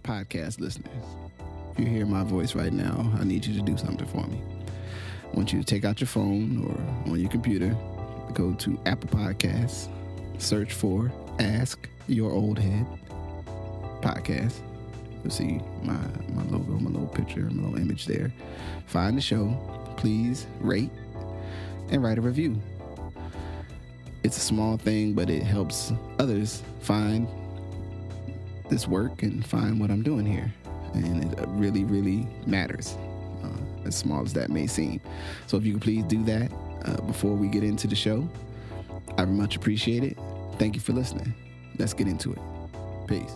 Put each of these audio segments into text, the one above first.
podcast listeners, if you hear my voice right now, I need you to do something for me. I want you to take out your phone or on your computer, go to Apple Podcasts, search for Ask Your Oldhead Podcast. You'll see my logo, my little picture, my little image there. Find the show. Please rate and write a review. It's a small thing, but it helps others find this work and find what I'm doing here. And it really, really matters, as small as that may seem. So if you could please do that before we get into the show, I would much appreciate it. Thank you for listening. Let's get into it. Peace.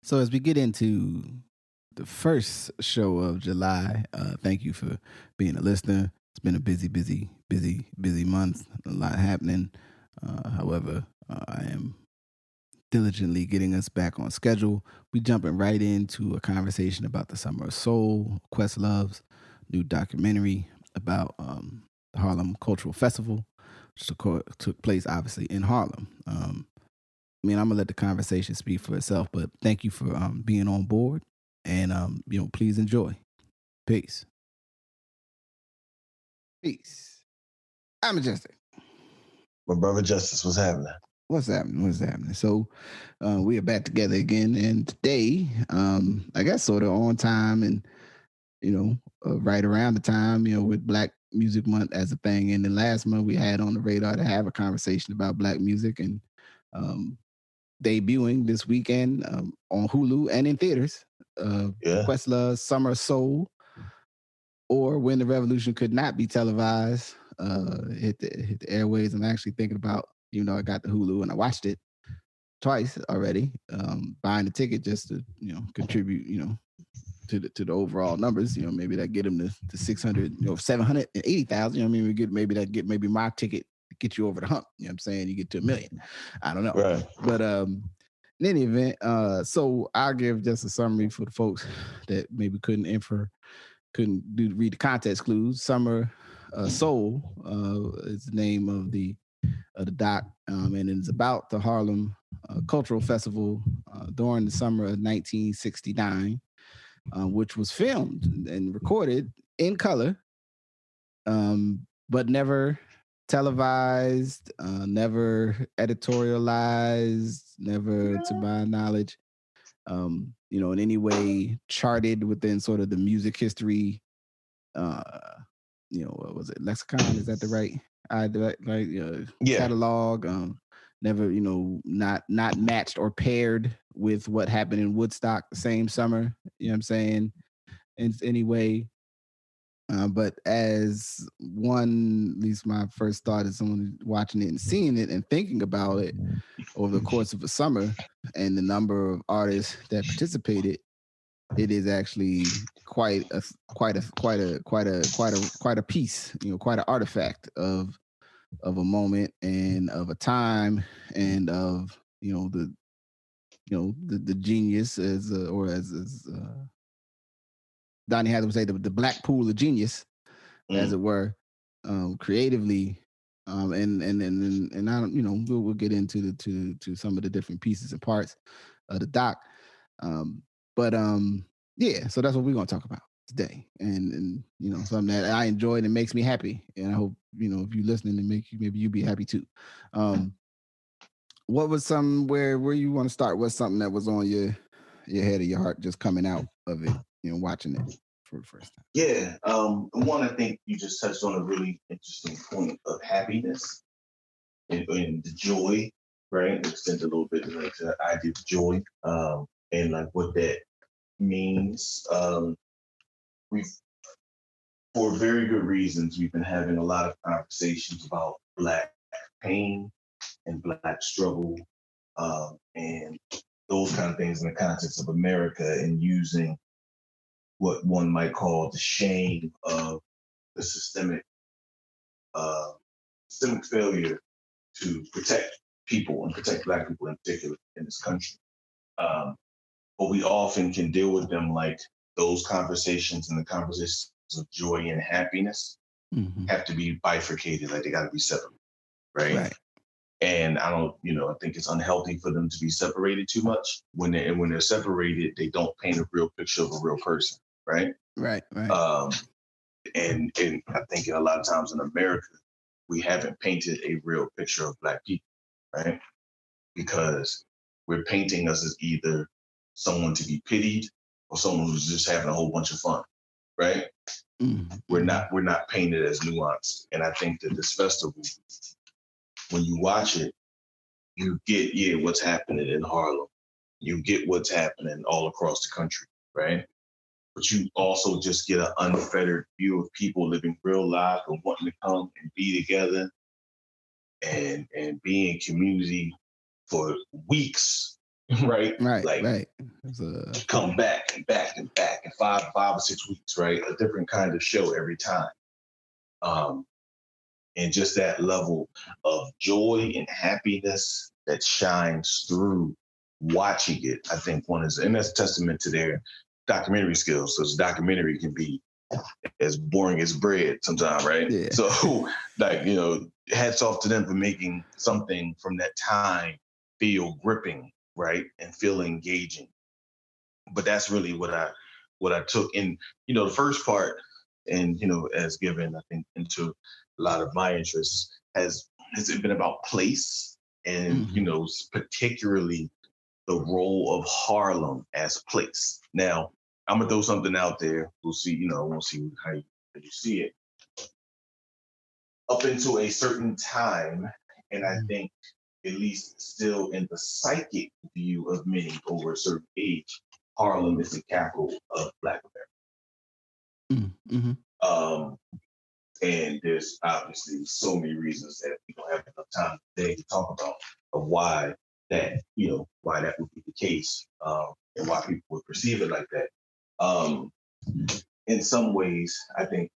So as we get into the first show of July, thank you for being a listener. It's been a busy month, a lot happening. However, I am diligently getting us back on schedule. We jumping right into a conversation about the Summer of Soul, Questlove's new documentary about the Harlem Cultural Festival, which took place obviously in Harlem. I'm gonna let the conversation speak for itself, but thank you for being on board, and please enjoy. Peace. I'm Majestic. My brother Justice, what's happening? What's happening? So we are back together again, and today, I guess sort of on time, and right around the time, with Black Music Month as a thing. And then last month we had on the radar to have a conversation about Black music, and debuting this weekend on Hulu and in theaters, Questlove's Summer of Soul, or When the Revolution Could Not Be Televised, hit the airways. I'm actually thinking about, I got the Hulu and I watched it twice already, buying the ticket just to contribute to the overall numbers. Maybe that get them to 600, 780,000. Maybe my ticket get you over the hump. You know what I'm saying? You get to 1 million. I don't know. Right. But in any event, so I'll give just a summary for the folks that maybe couldn't read the context clues. Summer Soul is the name of the doc, and it's about the Harlem Cultural Festival during the summer of 1969, which was filmed and recorded in color, but never televised, never editorialized, never, to my knowledge, in any way charted within sort of the music history, what was it, lexicon? Is that the right? Catalog. Never, not matched or paired with what happened in Woodstock the same summer. You know what I'm saying? In any way. But as one, at least my first thought is someone watching it and seeing it and thinking about it over the course of a summer and the number of artists that participated, it is actually quite a piece, quite an artifact of a moment and of a time and of the genius, as Donnie Hathaway would say, the black pool of genius, as it were, creatively, and I don't, we'll get into to some of the different pieces and parts of the doc, but so that's what we're gonna talk about today, and something that I enjoyed and makes me happy, and I hope if you're listening, and maybe you be happy too. What was where you want to start? What's something that was on your head or your heart just coming out of it, watching it for the first time? Yeah, one, I think you just touched on a really interesting point of happiness and the joy, right? Extend a little bit to the idea of joy, and like what that means. For very good reasons, we've been having a lot of conversations about Black pain and Black struggle, and those kind of things in the context of America, and using what one might call the shame of the systemic failure to protect people and protect Black people in particular in this country. But we often can deal with them like those conversations, and the conversations of joy and happiness have to be bifurcated, like they got to be separate, right? And I don't, I think it's unhealthy for them to be separated too much. When they're separated, they don't paint a real picture of a real person, right? Right. And I think a lot of times in America, we haven't painted a real picture of Black people, right? Because we're painting us as either someone to be pitied or someone who's just having a whole bunch of fun, right? Mm-hmm. We're not painted as nuanced. And I think that this festival, when you watch it, you get what's happening in Harlem. You get what's happening all across the country, right? But you also just get an unfettered view of people living real life and wanting to come and be together and be in community for weeks, right? Right. Come back and back and back in 5 or 6 weeks, right? A different kind of show every time. And just that level of joy and happiness that shines through watching it, I think and that's a testament to their documentary skills. So this documentary can be as boring as bread sometimes, right? Yeah. So hats off to them for making something from that time feel gripping, right? And feel engaging. But that's really what I took. And, the first part, and, as given, I think, into a lot of my interests, has it been about place and, particularly the role of Harlem as place. Now, I'm going to throw something out there. We'll see, we'll see how you see it. Up until a certain time, and I think at least still in the psychic view of many over a certain age, Harlem is the capital of Black America. Mm-hmm. And there's obviously so many reasons that we don't have enough time today to talk about of why that would be the case, and why people would perceive it like that. In some ways, I think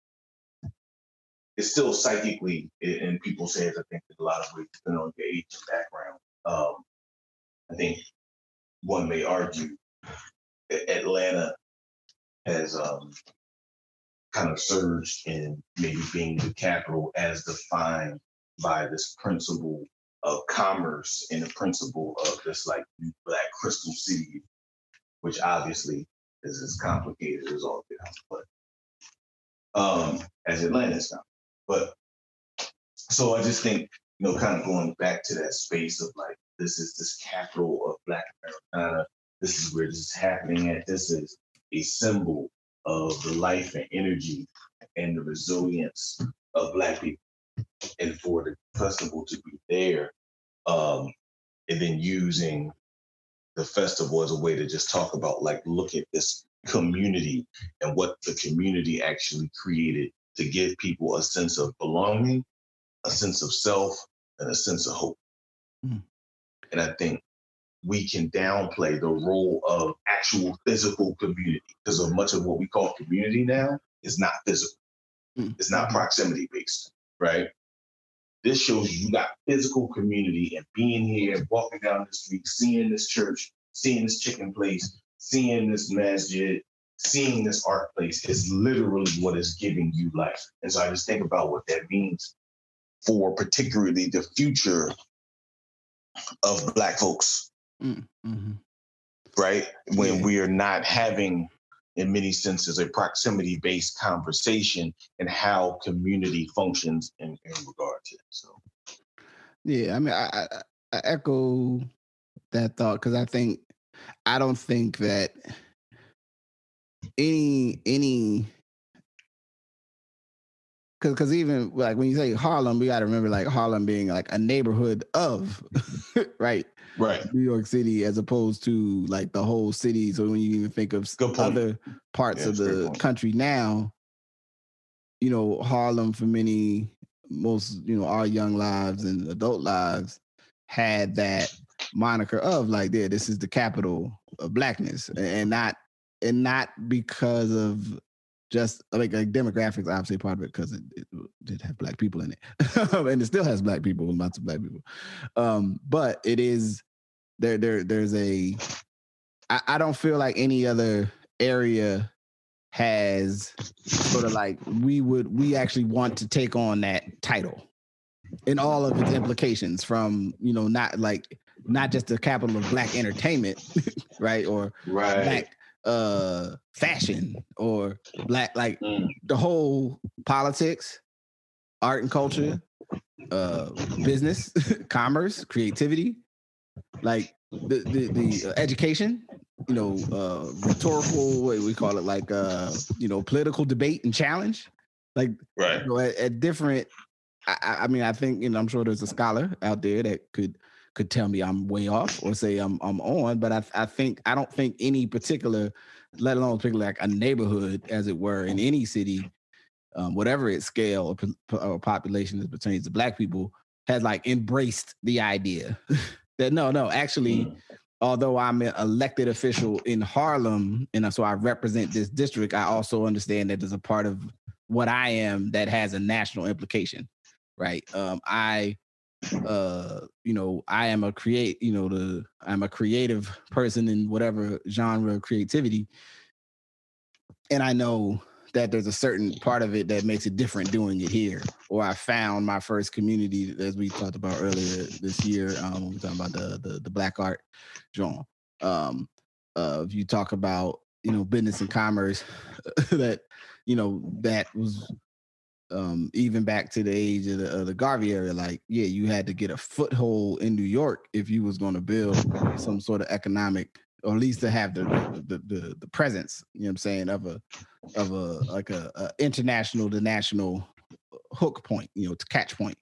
it's still psychically in people's heads. I think in a lot of ways, depending on your age and background. I think one may argue that Atlanta has kind of surged in maybe being the capital as defined by this principle of commerce and the principle of this like Black crystal city, which obviously is as complicated as all get out, but as Atlanta's now. But so I just think, kind of going back to that space of like, this is this capital of Black Americana. This is where this is happening at. This is a symbol of the life and energy and the resilience of Black people. And for the festival to be there, and then using the festival as a way to just talk about, like, look at this community and what the community actually created to give people a sense of belonging, a sense of self, and a sense of hope. Mm. And I think we can downplay the role of actual physical community because of much of what we call community now is not physical. Mm. It's not proximity based, right? This shows you got physical community and being here, walking down the street, seeing this church, seeing this chicken place, seeing this masjid, seeing this art place is literally what is giving you life. And so I just think about what that means for particularly the future of Black folks, right? When we are not having, in many senses, a proximity-based conversation and how community functions in regard to it. So, yeah, I mean, I echo that thought because I don't think that any because even like when you say Harlem, we got to remember like Harlem being like a neighborhood of right New York City as opposed to like the whole city. So when you even think of other parts of the country now, Harlem for most our young lives and adult lives had that moniker of like, yeah, this is the capital of Blackness, and not because of just like demographics, obviously part of it because it did have Black people in it, and it still has Black people, lots of Black people. But it is there's I don't feel like any other area has sort of like we actually want to take on that title, in all of its implications, from not just the capital of Black entertainment, right, or Black fashion, or Black, like the whole politics, art and culture, business, commerce, creativity, like the education, rhetorical, what we call it, like political debate and challenge, like at different. I mean, I think, I'm sure there's a scholar out there that could tell me I'm way off or say I'm on, but I don't think any particular, let alone particularly like a neighborhood, as it were, in any city, whatever its scale or population as pertains to Black people, has like embraced the idea that actually, although I'm an elected official in Harlem and so I represent this district, I also understand that there's a part of what I am that has a national implication. Right. I am a I'm a creative person in whatever genre of creativity. And I know that there's a certain part of it that makes it different doing it here. Or I found my first community, as we talked about earlier this year, when we talking about the Black art genre. If you talk about, business and commerce, that was even back to the age of the Garvey era, like, you had to get a foothold in New York if you was going to build some sort of economic, or at least to have the presence, of a international to national hook point, to catch point.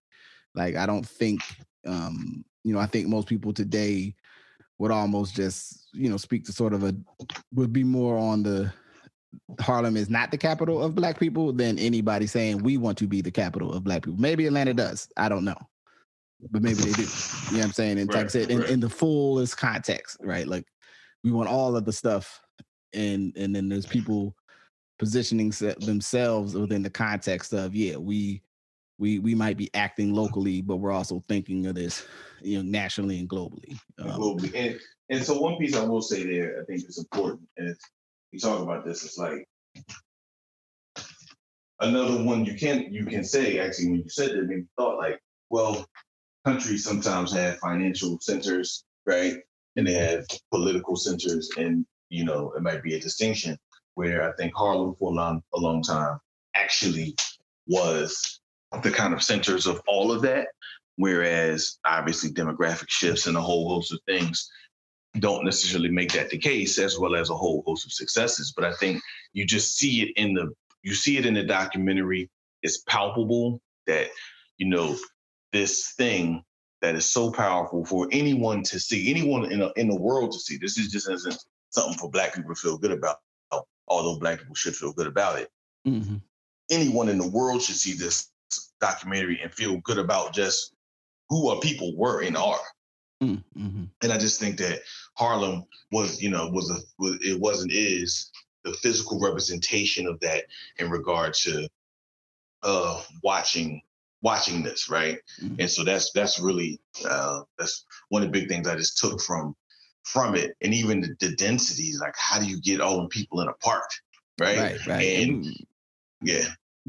Like, I don't think, I think most people today would almost just, speak to would be more on the Harlem is not the capital of Black people than anybody saying we want to be the capital of Black people. Maybe Atlanta does. I don't know. But maybe they do. You know what I'm saying? And like I said, in the fullest context, right? Like, we want all of the stuff, and then there's people positioning themselves within the context of, we might be acting locally, but we're also thinking of this, nationally and globally. And so one piece I will say there, I think is important, and we talk about this, it's like another one you can say, actually, when you said that, maybe thought like, well, countries sometimes have financial centers, right? And they have political centers, and it might be a distinction where I think Harlem for a long time actually was the kind of centers of all of that, whereas obviously demographic shifts and a whole host of things don't necessarily make that the case, as well as a whole host of successes. But I think you just see it in the documentary. It's palpable that, this thing that is so powerful for anyone to see, anyone in the world to see. This is just isn't something for Black people to feel good about, although Black people should feel good about it. Mm-hmm. Anyone in the world should see this documentary and feel good about just who our people were and are. Mm-hmm. And I just think that Harlem was the physical representation of that in regard to watching this, right? Mm-hmm. And so that's really that's one of the big things I just took from it, and even the densities, like how do you get all the people in a park, right? And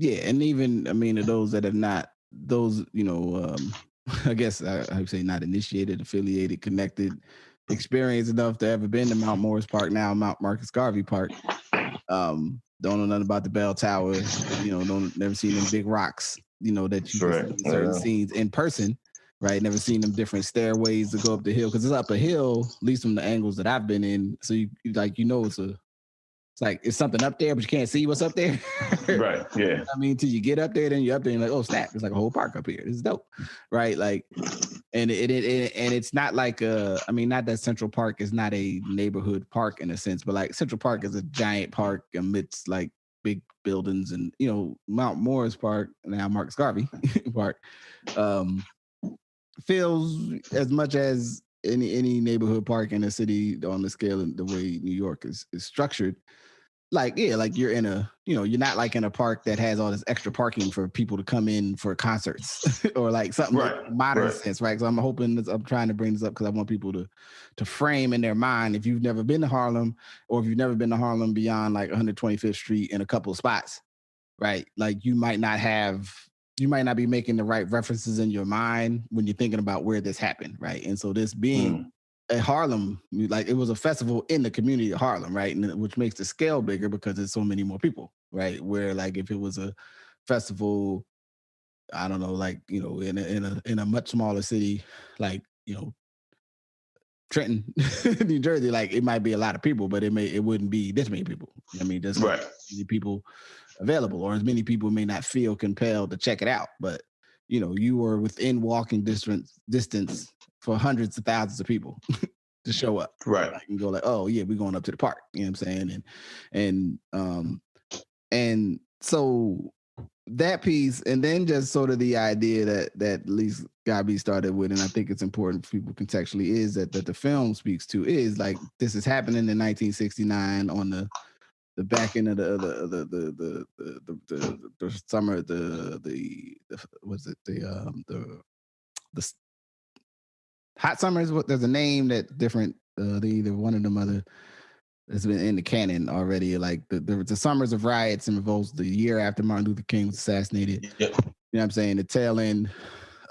and even to those that have not, those I guess I would say not initiated, affiliated, connected, experienced enough to ever been to Mount Morris Park, now Mount Marcus Garvey Park. Don't know nothing about the bell tower, never seen them big rocks, that you can see in certain scenes in person, right? Never seen them different stairways to go up the hill, because it's up a hill, at least from the angles that I've been in. So it's something up there, but you can't see what's up there. Right. Yeah. Till you get up there, then you're up there and you're like, oh snap, there's like a whole park up here. This is dope. Right. Like, and it's not like not that Central Park is not a neighborhood park in a sense, but like Central Park is a giant park amidst like big buildings, and Mount Morris Park, now Marcus Garvey Park, feels as much as any neighborhood park in a city on the scale and the way New York is structured. Like you're in you're not like in a park that has all this extra parking for people to come in for concerts or like something like modern sense, right? So I'm trying to bring this up because I want people to frame in their mind, if you've never been to Harlem, or if you've never been to Harlem beyond like 125th Street in a couple of spots, right? Like you might not have you might not be making the right references in your mind when you're thinking about where this happened, right? And so this being at Harlem, like it was a festival in the community of Harlem, right? And which makes the scale bigger because there's so many more people, right? Where like if it was a festival, I don't know, like, you know, in a much smaller city, like, you know, Trenton, New Jersey, like it might be a lot of people, but it wouldn't be this many people. I mean, just right. many people available, or as many people may not feel compelled to check it out. But you know, you were within walking distance for hundreds of thousands of people to show up. Right. I can go like, oh yeah, we're going up to the park. You know what I'm saying? And so that piece, and then just sort of the idea that at least Gabi started with, and I think it's important for people contextually, is that the film speaks to is like this is happening in 1969 on the back end of the summer, the hot summers. What there's a name that different either one of them other has been in the canon already. Like the summers of riots and revolts, the year after Martin Luther King was assassinated. Yep. You know what I'm saying? The tail end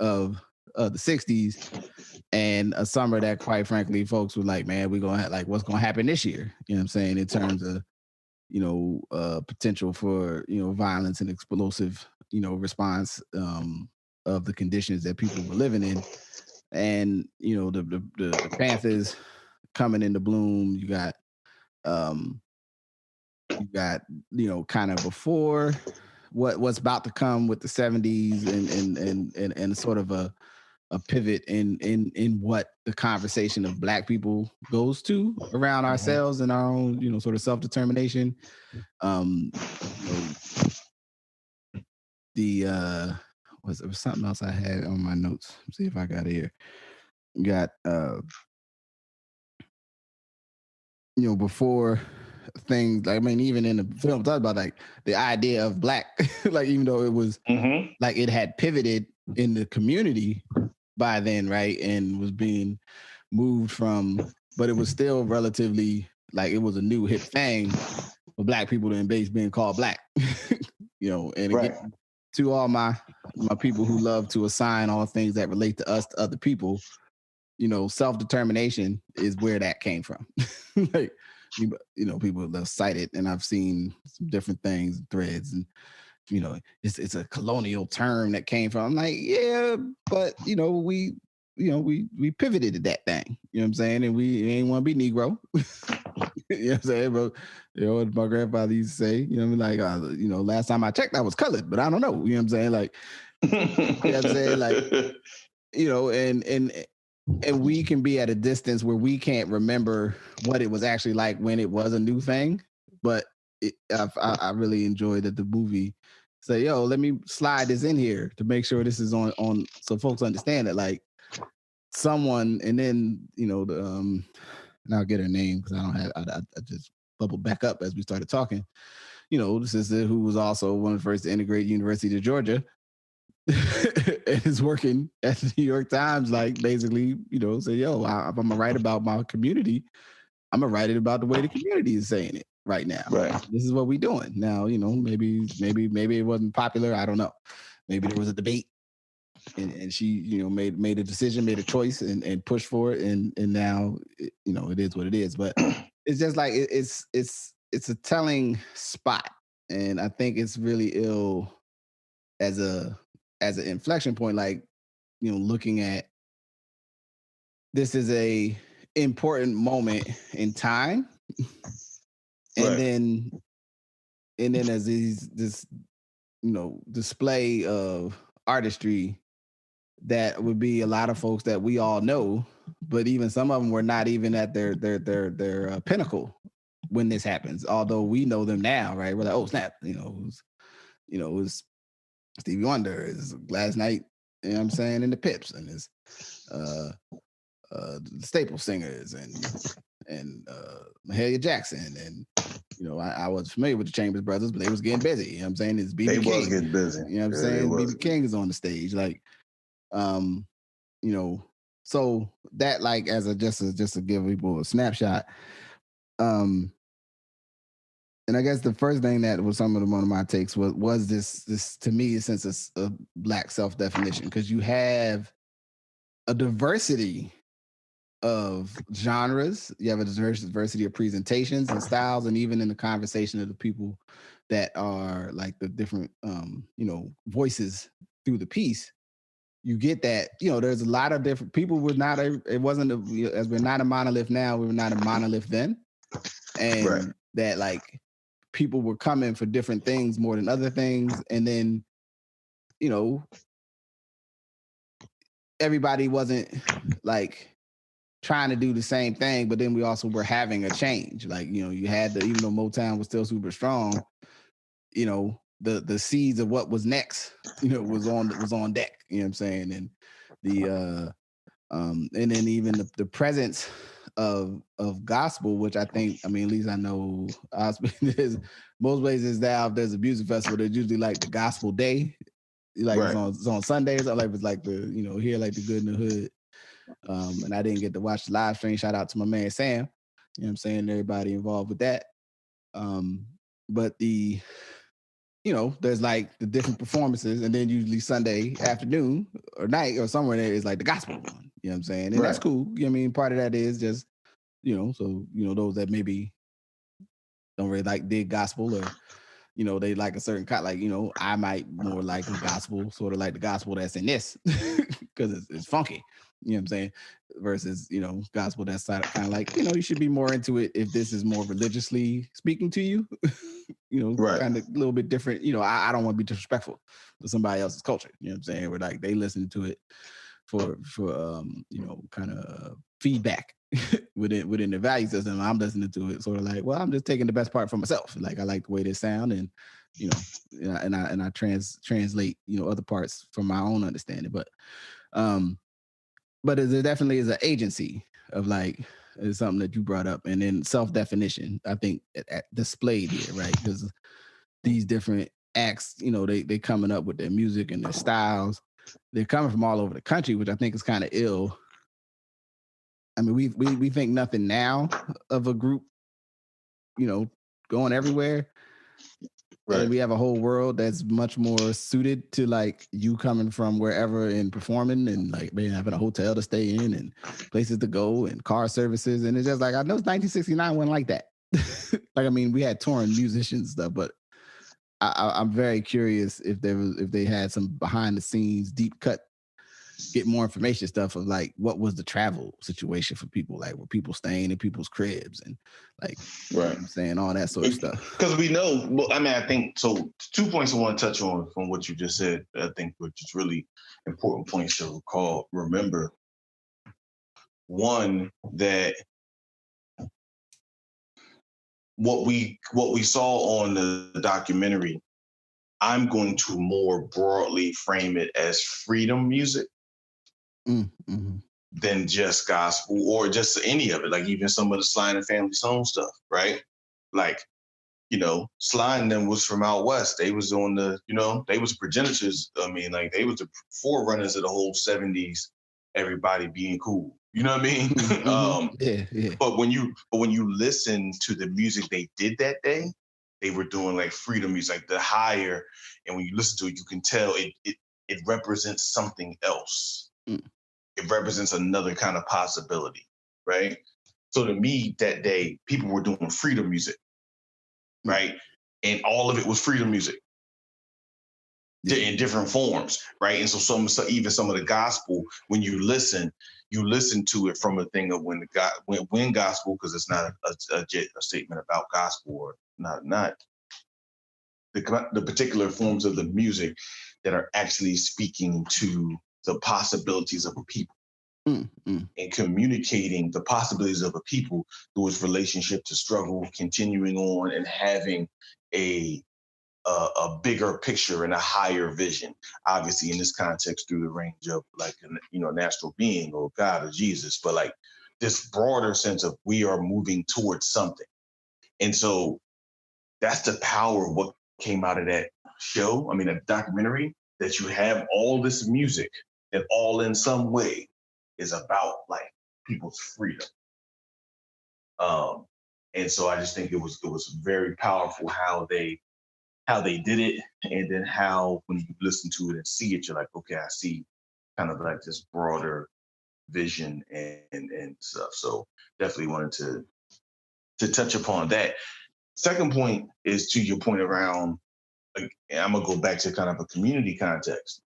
of the 60s, and a summer that, quite frankly, folks were like, man, we're gonna like what's gonna happen this year. You know what I'm saying? In terms of, you know, potential for, you know, violence and explosive, you know, response of the conditions that people were living in. And, you know, the Panthers coming into bloom. You got, you know, kind of before what's about to come with the 70s and sort of a pivot in what the conversation of Black people goes to around ourselves and our own, you know, sort of self-determination. You know, there was something else I had on my notes. Let's see if I got it here. Got you know, before things, like, I mean, even in the film talk about like the idea of Black, like even though it was like it had pivoted in the community by then, right, and was being moved from, but it was still relatively like it was a new hip thing for Black people to embrace being called Black. You know, and again, to all my people who love to assign all things that relate to us to other people, you know, self-determination is where that came from. Like, you know, people have cited, and I've seen some different things, threads, and, you know, it's a colonial term that came from. I'm like, yeah, but, you know, we pivoted to that thing. You know what I'm saying? And we ain't want to be Negro. You know what I'm saying? But, you know, what my grandfather used to say, you know, like, you know, last time I checked, I was colored, but I don't know. You know what I'm saying? Like, you know what I'm saying? Like, you know, and we can be at a distance where we can't remember what it was actually like when it was a new thing. But I really enjoyed that the movie say, yo, let me slide this in here to make sure this is on so folks understand that, like, someone, and then, you know, and I'll get her name because I don't have, I just bubbled back up as we started talking. You know, the sister who was also one of the first to integrate University of Georgia, and is working at the New York Times, like, basically, you know, say, yo, if I'm gonna write about my community, I'm gonna write it about the way the community is saying it right now. Right. This is what we're doing now. You know, maybe it wasn't popular. I don't know. Maybe there was a debate, and she, you know, made a decision, made a choice, and pushed for it, and now, you know, it is what it is. But it's just like it's a telling spot, and I think it's really ill as an inflection point, like, you know, looking at this is a important moment in time, and then as this, you know, display of artistry that would be a lot of folks that we all know, but even some of them were not even at their pinnacle when this happens. Although we know them now, right? We're like, oh snap, you know, it was Stevie Wonder, is Last Night, you know what I'm saying, and the Pips, and his the Staple Singers, and Mahalia Jackson, and, you know, I was familiar with the Chambers Brothers, but they was getting busy. You know what I'm saying? It's BB King. They was getting busy. You know what I'm saying? BB King is on the stage, like, you know, so that, like, as a just to give people a snapshot, and And I guess the first thing that was one of my takes was this to me a sense of Black self-definition, because you have a diversity of genres, you have a diversity of presentations and styles, and even in the conversation of the people that are like the different voices through the piece, you get that there's a lot of different people. As we're not a monolith now, we were not a monolith then, and Right. that like people were coming for different things more than other things, and then everybody wasn't like trying to do the same thing, but then we also were having a change. Like, you had even though Motown was still super strong, the seeds of what was next, was on deck. You know what I'm saying? And the and then even the presence of gospel, which I think, at least I know most places now, if there's a music festival, there's usually like the gospel day. Like right. it's on Sundays, or like it's like the here like the Good in the Hood. And I didn't get to watch the live stream. Shout out to my man Sam. You know what I'm saying? Everybody involved with that. But there's like the different performances, and then usually Sunday afternoon or night or somewhere there is like the gospel one. You know what I'm saying? And that's cool. You know what I mean? Part of that is just, so those that maybe don't really like dig gospel, or they like a certain kind, like, I might more like the gospel, sort of like the gospel that's in this, because it's funky, you know what I'm saying, versus, gospel that's kind of like, you should be more into it if this is more religiously speaking to you, Right. kind of a little bit different. I don't want to be disrespectful to somebody else's culture, you know what I'm saying, where like they listen to it for kind of feedback within the value system. I'm listening to it sort of like, well, I'm just taking the best part for myself. Like, I like the way they sound, and and I translate other parts from my own understanding. But there definitely is an agency of like, is something that you brought up, and then self-definition, I think, displayed here, right? Because these different acts, they coming up with their music and their styles. They're coming from all over the country, which I think is kind of ill. We think nothing now of a group, going everywhere. Right. And we have a whole world that's much more suited to like you coming from wherever and performing, and like maybe having a hotel to stay in and places to go and car services. And it's just like, I know 1969 wasn't like that. Like, we had touring musicians and stuff, but I'm very curious if they had some behind the scenes deep cut, get more information stuff of like, what was the travel situation for people? Like, were people staying in people's cribs and like, right, I'm saying, all that sort of stuff. Because we know, well, I think, so 2 points I want to touch on from what you just said, I think, which is really important points to remember. One, that what we saw on the documentary, I'm going to more broadly frame it as freedom music. Mm-hmm. Than just gospel or just any of it, like even some of the Sly and Family Stone stuff, right? Like, Sly and them was from out west. They was on the, they was progenitors. Like they was the forerunners of the whole 70s, everybody being cool. You know what I mean? Mm-hmm. Yeah. But when you listen to the music they did that day, they were doing like freedom music, like the higher. And when you listen to it, you can tell it represents something else. Mm. It represents another kind of possibility, right? So to me, that day, people were doing freedom music, right? And all of it was freedom music in different forms, right? And so even some of the gospel, when you listen to it from a thing of when gospel, because it's not a statement about gospel or not the particular forms of the music that are actually speaking to the possibilities of a people. And communicating the possibilities of a people through its relationship to struggle, continuing on and having a bigger picture and a higher vision. Obviously, in this context, through the range of like, natural being or God or Jesus, but like this broader sense of we are moving towards something. And so that's the power of what came out of that show. A documentary, that you have all this music that all in some way is about like people's freedom. And so I just think it was very powerful how they did it, and then how when you listen to it and see it, you're like, okay, I see kind of like this broader vision and stuff. So definitely wanted to touch upon that. Second point is to your point around, like, I'm gonna go back to kind of a community context.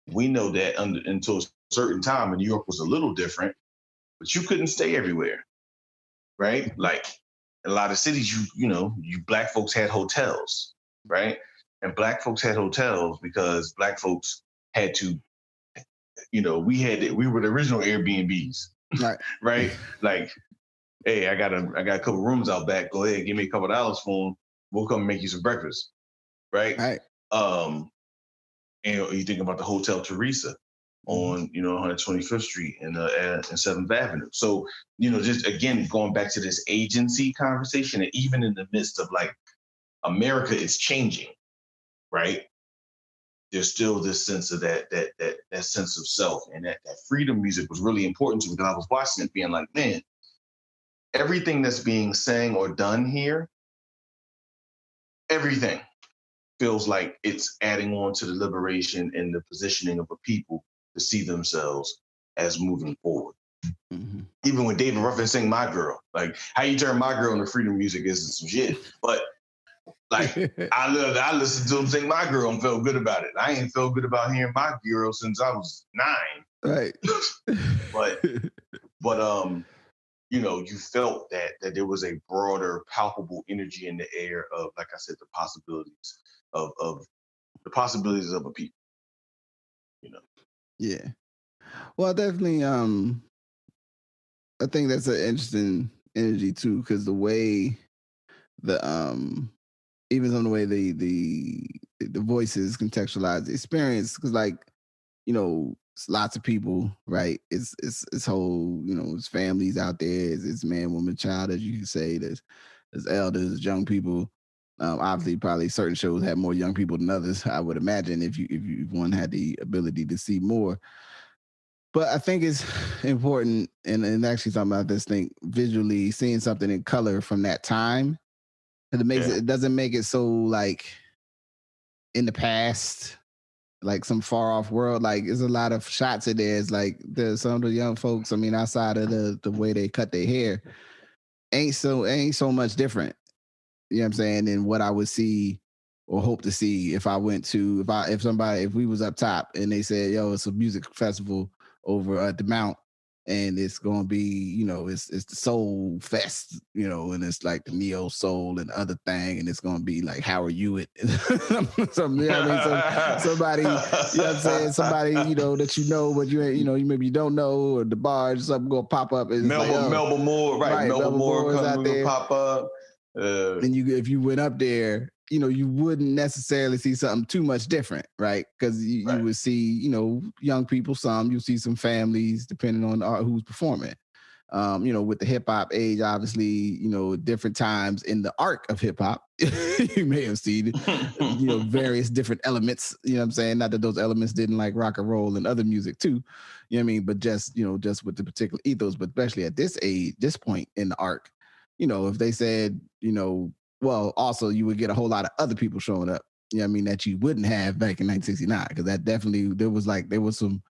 We know that until a certain time, and New York was a little different, but you couldn't stay everywhere, right? Like in a lot of cities, you black folks had hotels, right? And black folks had hotels because black folks had to, we were the original Airbnbs, Right. right? Like, hey, I got a couple rooms out back. Go ahead, give me a couple dollars for them. We'll come and make you some breakfast, right? Right. And you think about the Hotel Teresa on 125th Street and 7th Avenue. So just again going back to this agency conversation, and even in the midst of like America is changing, right? There's still this sense of that sense of self, and that freedom music was really important to me because I was watching it, being like, man, everything that's being sang or done here, everything feels like it's adding on to the liberation and the positioning of a people to see themselves as moving forward. Mm-hmm. Even when David Ruffin sang "My Girl," like how you turn "My Girl" into freedom music is some shit. But like I listened to him sing "My Girl" and felt good about it. I ain't felt good about hearing "My Girl" since I was 9. Right. but you felt that there was a broader, palpable energy in the air of, like I said, the possibilities of the possibilities of a people. Yeah. Well, definitely. I think that's an interesting energy too, because the way even some of the way the voices contextualize the experience, because it's lots of people, right? It's whole, it's families out there, it's man, woman, child, as you can say. There's elders, there's young people. Obviously, probably certain shows have more young people than others, I would imagine, if one had the ability to see more. But I think it's important, and actually talking about this thing visually, seeing something in color from that time, because it doesn't make it so like in the past, like some far off world. Like there's a lot of shots in there. It's like some of the young folks, I mean, outside of the way they cut their hair, ain't so much different. You know what I'm saying? Than what I would see or hope to see if I went to, if we was up top and they said, yo, it's a music festival over at the Mount, and it's going to be, it's the soul fest, and it's like the neo soul and other thing, and it's going to be like Howard Hewitt. Somebody, you know what I'm saying? Somebody, that but you ain't, you maybe you don't know, or the bar, something going to pop up. Melba Moore, right? Melba Moore comes out there, pop up. And if you went up there, you wouldn't necessarily see something too much different, right? Because you would see, young people, you see some families, depending on who's performing. With the hip hop age, obviously, different times in the arc of hip hop, you may have seen, various different elements. You know what I'm saying? Not that those elements didn't like rock and roll and other music too. You know what I mean? But just with the particular ethos, but especially at this age, this point in the arc, if they said, well, also you would get a whole lot of other people showing up, that you wouldn't have back in 1969. Because that definitely, there was some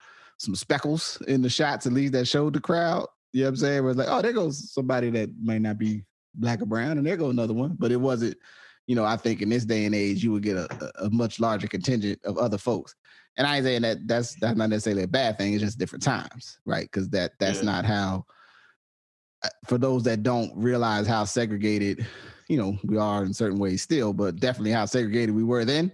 speckles in the shots, at least, that showed the crowd. You know what I'm saying? It was like, oh, there goes somebody that might not be black or brown, and there goes another one. But it wasn't, I think in this day and age, you would get a much larger contingent of other folks. And I ain't saying that's not necessarily a bad thing. It's just different times, right? Because that's not how, for those that don't realize how segregated, we are in certain ways still, but definitely how segregated we were then.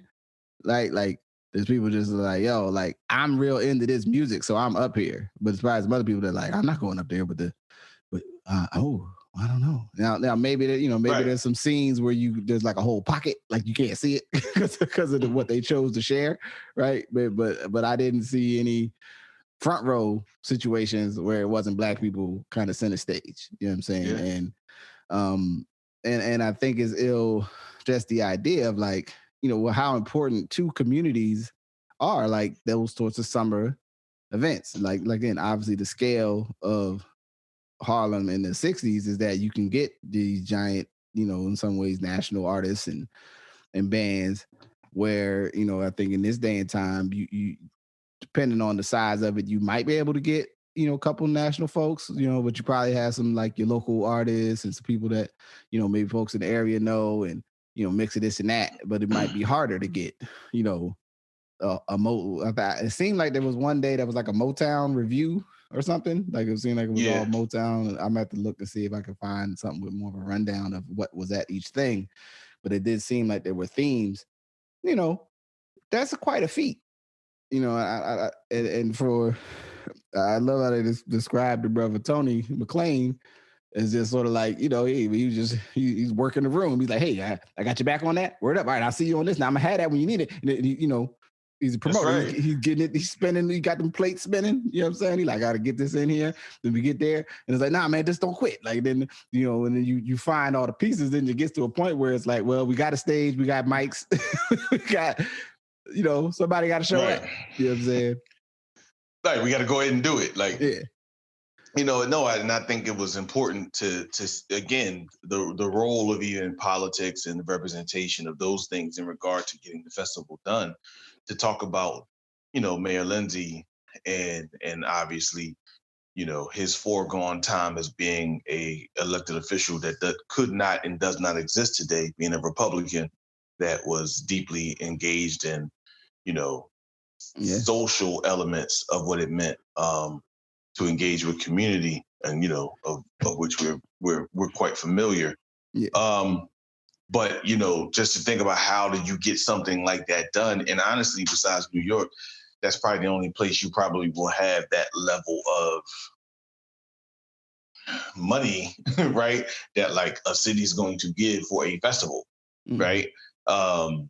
Like there's people just like, yo, like I'm real into this music, so I'm up here. But as far as some other people that like, I'm not going up there, but I don't know. Now maybe right. There's some scenes where there's like a whole pocket, like you can't see it because of what they chose to share, right? But I didn't see any front row situations where it wasn't black people kind of center stage. You know what I'm saying? Yeah. And I think it's ill just the idea of like, how important two communities are, like those sorts of summer events. Like again, obviously the scale of Harlem in the 60s is that you can get these giant, in some ways national artists and bands where, I think in this day and time, you depending on the size of it, you might be able to get, a couple national folks, but you probably have some like your local artists and some people that, maybe folks in the area know and, mix of this and that, but it might be harder to get, it seemed like there was one day that was like a Motown review or something. Like it seemed like it was all Motown. I'm gonna have to look to see if I can find something with more of a rundown of what was at each thing. But it did seem like there were themes. That's quite a feat. And for I love how they described the brother Tony McClain as just sort of like, he's working the room. He's like, hey, I got your back on that. Word up. All right, I'll see you on this. Now I'm gonna have that when you need it. And, he's a promoter. Right. He's getting it. He's spinning. He got them plates spinning. You know what I'm saying? He like, I got to get this in here. Then we get there. And it's like, nah, man, just don't quit. Like then, and then you find all the pieces. Then it gets to a point where it's like, well, we got a stage. We got mics. We got, somebody got to show up. You know what I'm saying? Like, we got to go ahead and do it. Like, yeah. I think it was important to again, the role of even politics and the representation of those things in regard to getting the festival done, to talk about, Mayor Lindsay and obviously, his foregone time as being a elected official that could not and does not exist today, being a Republican that was deeply engaged in, social elements of what it meant to engage with community, and of which we're quite familiar. Yeah. But just to think about how did you get something like that done, and honestly, besides New York, that's probably the only place you probably will have that level of money, right? That like a city's going to give for a festival, right? And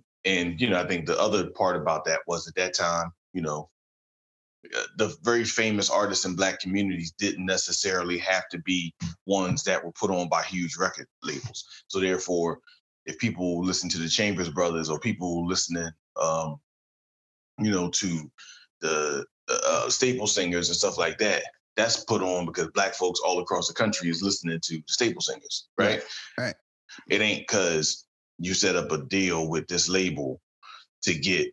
I think the other part about that was at that time, the very famous artists in Black communities didn't necessarily have to be ones that were put on by huge record labels. So therefore, if people listen to the Chambers Brothers or people listening, to the Staple Singers and stuff like that, that's put on because Black folks all across the country is listening to the Staple Singers, right? Right. It ain't because you set up a deal with this label to get,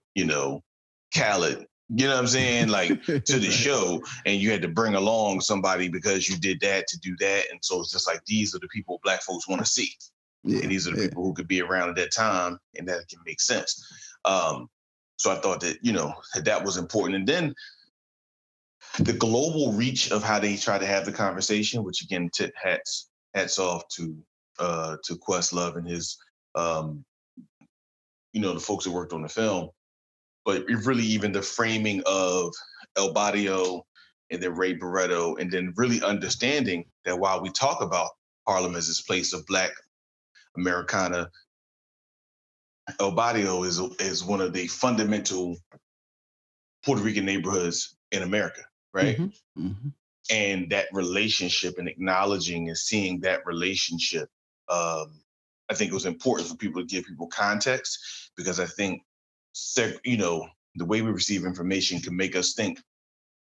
Khaled, you know what I'm saying, like to the show, and you had to bring along somebody because you did that to do that. And so it's just like, these are the people Black folks want to see. Yeah, and these are the people who could be around at that time, and that can make sense. So I thought that, that was important. And then the global reach of how they try to have the conversation, which again, hats off to Questlove and his, the folks that worked on the film. But really even the framing of El Barrio and then Ray Barretto, and then really understanding that while we talk about Harlem as this place of Black Americana, El Barrio is one of the fundamental Puerto Rican neighborhoods in America, right? Mm-hmm. Mm-hmm. And that relationship and acknowledging and seeing that relationship, I think it was important for people to give people context, because I think, the way we receive information can make us think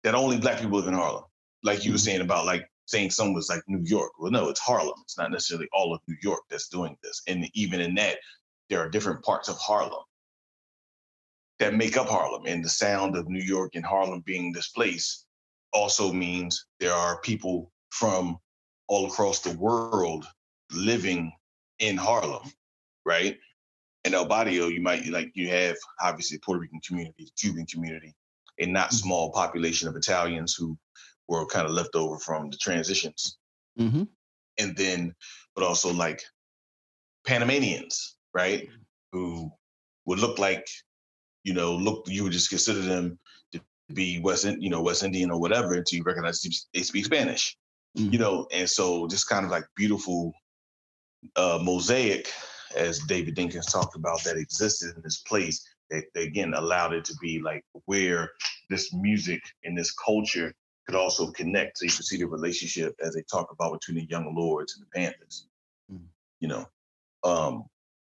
that only Black people live in Harlem. Like you were saying about like saying someone was like New York. Well, no, it's Harlem. It's not necessarily all of New York that's doing this. And even in that, there are different parts of Harlem that make up Harlem. And the sound of New York and Harlem being this place also means there are people from all across the world living in Harlem, right? In El Barrio, you have obviously Puerto Rican community, Cuban community, a not small population of Italians who were kind of left over from the transitions. Mm-hmm. And then, but also like Panamanians, right? Who would look like, you would just consider them to be West Indian or whatever until you recognize they speak Spanish, mm-hmm. And so just kind of like beautiful mosaic, as David Dinkins talked about, that existed in this place that again allowed it to be like where this music and this culture could also connect. So you can see the relationship as they talk about between the Young Lords and the Panthers. Mm.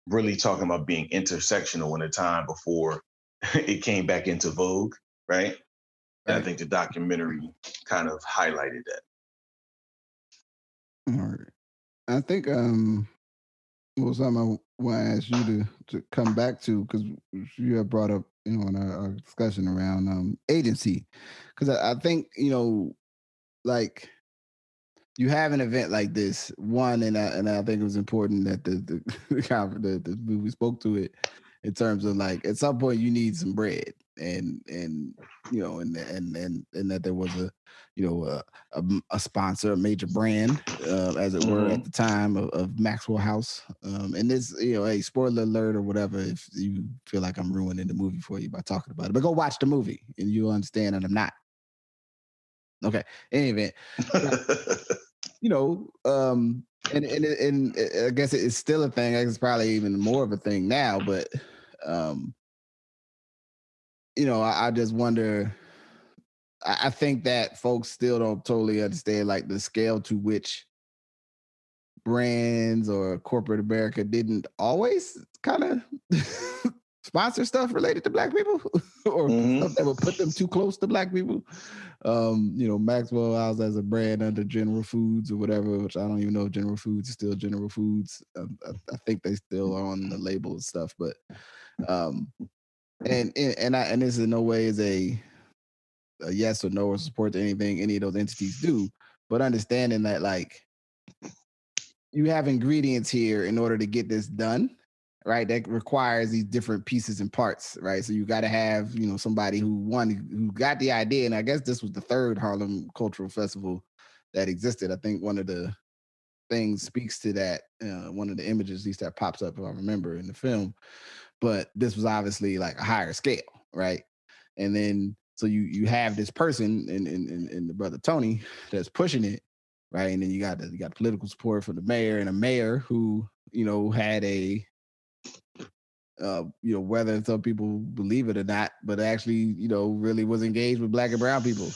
Really talking about being intersectional in a time before it came back into vogue, right? And I think the documentary kind of highlighted that. All right. I think well, something I want to ask you to come back to, because you have brought up, in our discussion around agency, because I think like you have an event like this one, and I think it was important that the movie spoke to it in terms of like at some point you need some bread, and and that there was a sponsor, a major brand, as it were, at the time of Maxwell House. And this, hey, spoiler alert or whatever, if you feel like I'm ruining the movie for you by talking about it, but go watch the movie and you'll understand that I'm not. Okay. In any event, and I guess it's still a thing. I guess it's probably even more of a thing now, but I just wonder. I think that folks still don't totally understand like the scale to which brands or corporate America didn't always kind of sponsor stuff related to Black people or stuff that would put them too close to Black people. Maxwell House as a brand under General Foods or whatever, which I don't even know if General Foods is still General Foods. I think they still are on the label and stuff, but and this in no way is a yes or no or support to anything any of those entities do, but understanding that like you have ingredients here in order to get this done, right? That requires these different pieces and parts, right? So you got to have, somebody who got the idea. And I guess this was the third Harlem Cultural Festival that existed. I think one of the things speaks to that. One of the images, at least that pops up, if I remember, in the film. But this was obviously like a higher scale, right? And then so you have this person in the brother Tony that's pushing it, right? And then you got political support from the mayor, and a mayor who had a whether some people believe it or not, but actually really was engaged with Black and brown people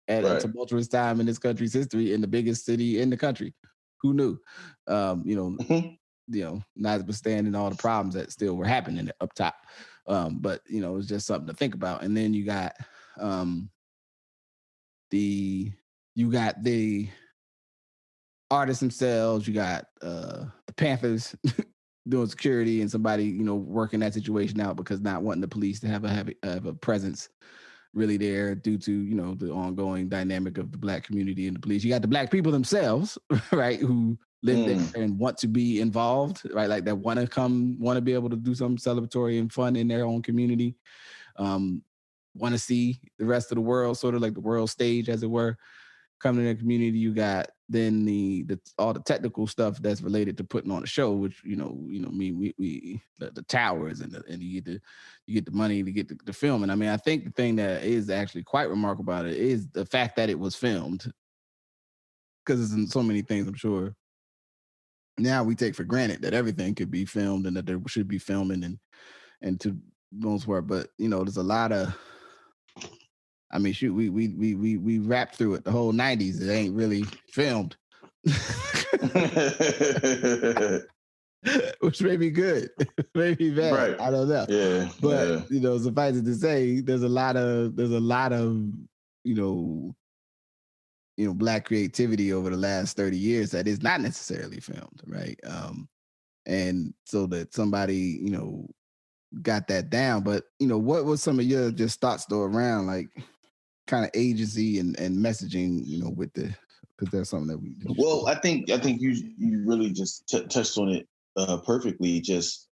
at a tumultuous time in this country's history, in the biggest city in the country. Who knew? Notwithstanding all the problems that still were happening up top. But it's just something to think about. And then you got the artists themselves, you got the Panthers doing security, and somebody working that situation out because not wanting the police to have a presence really there due to the ongoing dynamic of the Black community and the police. You got the Black people themselves, right, who live there and want to be involved, right, like that want to be able to do something celebratory and fun in their own community, want to see the rest of the world, sort of like the world stage, as it were, come to their community. You got then all the technical stuff that's related to putting on a show, which we the towers and you get the money to get the film. And I mean, I think the thing that is actually quite remarkable about it is the fact that it was filmed, because it's in so many things. I'm sure now we take for granted that everything could be filmed and that there should be filming and to most part, but there's a lot of. I mean, shoot, we rapped through it the whole 90s. It ain't really filmed. Which may be good, may be bad. Right. I don't know. Yeah. But suffice it to say, there's a lot of Black creativity over the last 30 years that is not necessarily filmed, right? And so that somebody, got that down. But what was some of your just thoughts though around like kind of agency and messaging, with because there's something that we. Well, I think you really just touched on it perfectly. Just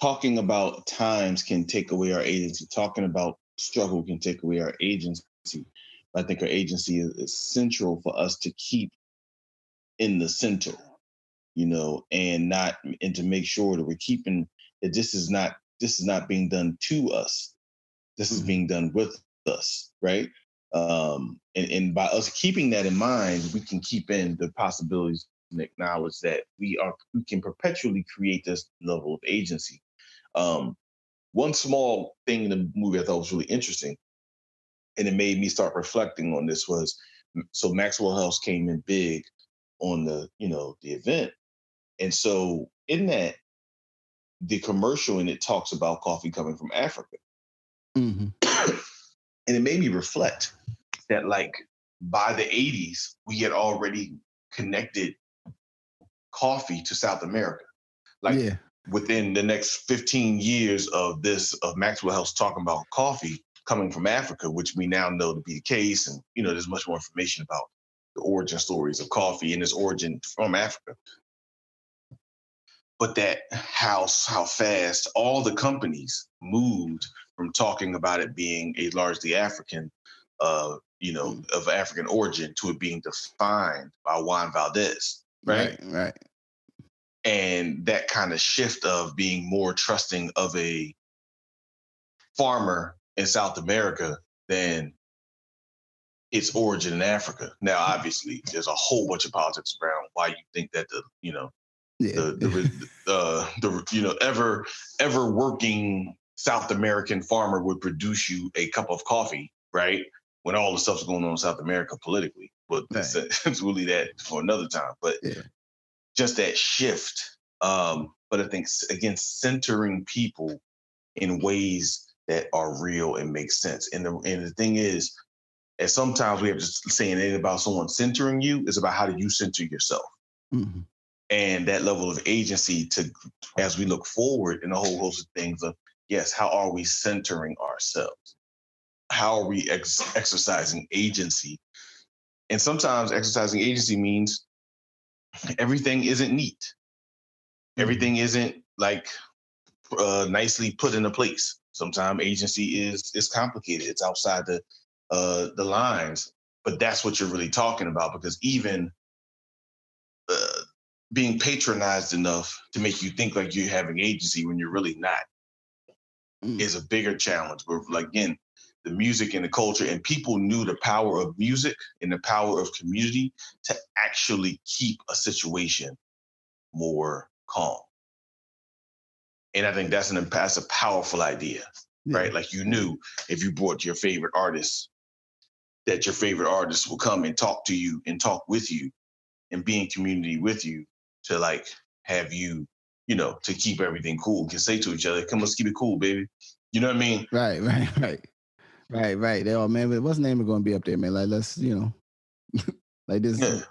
talking about times can take away our agency. Talking about struggle can take away our agency. I think our agency is central for us to keep in the center, and to make sure that we're keeping that this is not being done to us. This is being done with us, right? And by us keeping that in mind, we can keep in the possibilities and acknowledge that we can perpetually create this level of agency. One small thing in the movie I thought was really interesting, and it made me start reflecting on this, was so Maxwell House came in big on the event, and so in that the commercial in it talks about coffee coming from Africa. Mm-hmm. And it made me reflect that, like, by the 80s, we had already connected coffee to South America. Like within the next 15 years of Maxwell House talking about coffee coming from Africa, which we now know to be the case. And, there's much more information about the origin stories of coffee and its origin from Africa. But that how fast all the companies moved from talking about it being a largely African, of African origin to it being defined by Juan Valdez, right? Right. And that kind of shift of being more trusting of a farmer in South America than its origin in Africa. Now, obviously, there's a whole bunch of politics around why you think that ever working South American farmer would produce you a cup of coffee, right? When all the stuff's going on in South America politically. But it's really that for another time. But just that shift. But I think, again, centering people in ways that are real and make sense. And the thing is, and sometimes we have to say it ain't about someone centering you, it's about how do you center yourself. Mm-hmm. And that level of agency as we look forward in a whole host of things of, yes, how are we centering ourselves? How are we exercising agency? And sometimes exercising agency means everything isn't neat. Mm-hmm. Everything isn't like nicely put into place. Sometimes agency is complicated. It's outside the lines, but that's what you're really talking about, because even being patronized enough to make you think like you're having agency when you're really not is a bigger challenge. But again, the music and the culture, and people knew the power of music and the power of community to actually keep a situation more calm. And I think that's a powerful idea, right? Like, you knew if you brought your favorite artist, that your favorite artist will come and talk to you and talk with you and be in community with you to like have you, to keep everything cool. Can say to each other, come, let's keep it cool, baby. You know what I mean? Right. They all, man, what's the name of going to be up there, man? Like, let's, like this, what